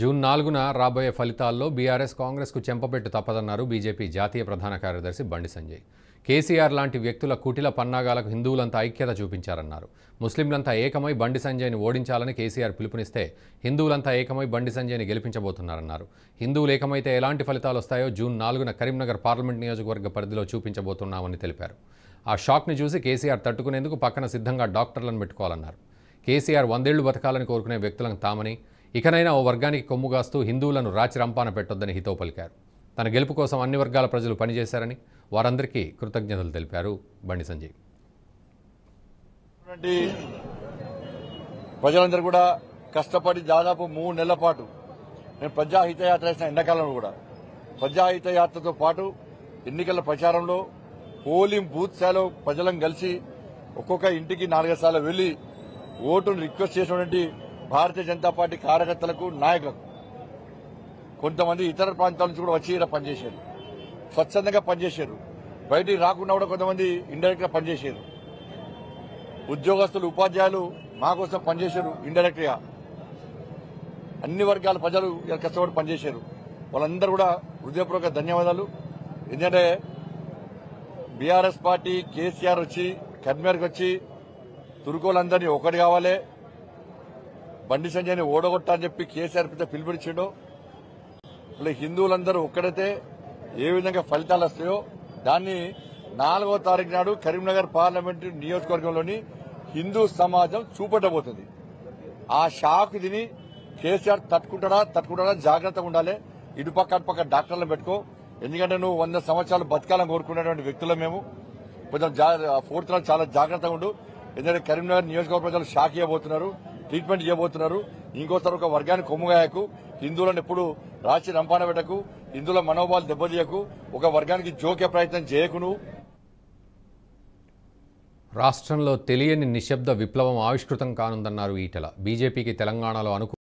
June 4న రాబోయే ఫలితాల్లో BRS కాంగ్రెస్కు చెంపపెట్టు తప్పదన్నారు బీజేపీ జాతీయ ప్రధాన కార్యదర్శి బండి సంజయ్. కేసీఆర్ లాంటి వ్యక్తుల కుటిల పన్నాగాలకు హిందువులంతా ఐక్యత చూపించారన్నారు. ముస్లింలంతా ఏకమై బండి సంజయ్ని ఓడించాలని కేసీఆర్ పిలుపునిస్తే హిందువులంతా ఏకమై బండి సంజయ్ని గెలిపించబోతున్నారన్నారు. హిందువులు ఏకమైతే ఎలాంటి ఫలితాలు వస్తాయో జూన్ 4న కరీంనగర్ పార్లమెంట్ నియోజకవర్గ పరిధిలో చూపించబోతున్నామని తెలిపారు. ఆ షాక్ని చూసి కేసీఆర్ తట్టుకునేందుకు పక్కన సిద్ధంగా డాక్టర్లను పెట్టుకోవాలన్నారు. కేసీఆర్ 100 ఏళ్లు బతకాలని కోరుకునే వ్యక్తులను తామని, ఇకనైనా ఓ వర్గానికి కొమ్ముగాస్తూ హిందువులను రాచి రంపాన పెట్టొద్దని హితవు పలికారు. తన గెలుపు కోసం అన్ని వర్గాల ప్రజలు పనిచేశారని, వారందరికీ కృతజ్ఞతలు తెలిపారు బండి సంజయ్. ప్రజలందరూ కూడా కష్టపడి దాదాపు 3 నెలల పాటు నేను ప్రజాహితయాత్ర చేసిన ఎండాకాలంలో కూడా ప్రజాహితయాత్రతో పాటు ఎన్నికల ప్రచారంలో పోలింగ్ బూత్ స్థాయిలో ప్రజలను కలిసి ఒక్కొక్క ఇంటికి 4 సార్లు వెళ్లి ఓటును రిక్వెస్ట్ చేసినటువంటి భారతీయ జనతా పార్టీ కార్యకర్తలకు, నాయకులకు, కొంతమంది ఇతర ప్రాంతాల నుంచి కూడా వచ్చి ఇలా పనిచేశారు. స్వచ్ఛందంగా పనిచేశారు. బయటికి రాకుండా కూడా కొంతమంది ఇండైరెక్ట్ గా పనిచేశారు. ఉద్యోగస్తులు, ఉపాధ్యాయులు మా కోసం పనిచేశారు. ఇండైరెక్ట్ గా అన్ని వర్గాల ప్రజలు ఇలా కష్టపడి పనిచేశారు. వాళ్ళందరూ కూడా హృదయపూర్వక ధన్యవాదాలు. ఎందుకంటే బీఆర్ఎస్ పార్టీ కేసీఆర్ వచ్చి కరీంనగర్కి వచ్చి తుర్కోలందరినీ ఒకటి కావాలి, బండి సంజయ్ని ఓడగొట్టాలని చెప్పి కేసీఆర్ పిలుపునిచ్చిండో, ఇలా హిందువులందరూ ఒక్కడైతే ఏ విధంగా ఫలితాలు వస్తాయో దాన్ని 4వ తారీఖు నాడు కరీంనగర్ పార్లమెంటు నియోజకవర్గంలోని హిందూ సమాజం చూపెట్టబోతుంది. ఆ షాక్ తిని కేసీఆర్ తట్టుకుంటాడా జాగ్రత్తగా ఉండాలి. ఇటుపక్క అటుపక్క డాక్టర్లను పెట్టుకో. ఎందుకంటే నువ్వు 100 సంవత్సరాలు బతకాలని కోరుకునేటువంటి వ్యక్తులు మేము. కొంచెం 4th నాడు చాలా జాగ్రత్తగా ఉండు. ఎందుకంటే కరీంనగర్ నియోజకవర్గ ప్రజలు షాక్ ఇవ్వబోతున్నారు, ట్రీట్మెంట్ చేయబోతున్నారు. ఇంకోసారి ఒక వర్గానికి కొమ్ముగాయకు, హిందువులను ఎప్పుడు రాచి రంపాన పెట్టకు, హిందువుల మనోభావాలు దెబ్బతీయకు, ఒక వర్గానికి జోకే ప్రయత్నం చేయకు. నువ్వు రాష్ట్రంలో తెలియని నిశ్శబ్ద విప్లవం ఆవిష్కృతం కానుందన్నారు ఈటెల. బీజేపీకి తెలంగాణలో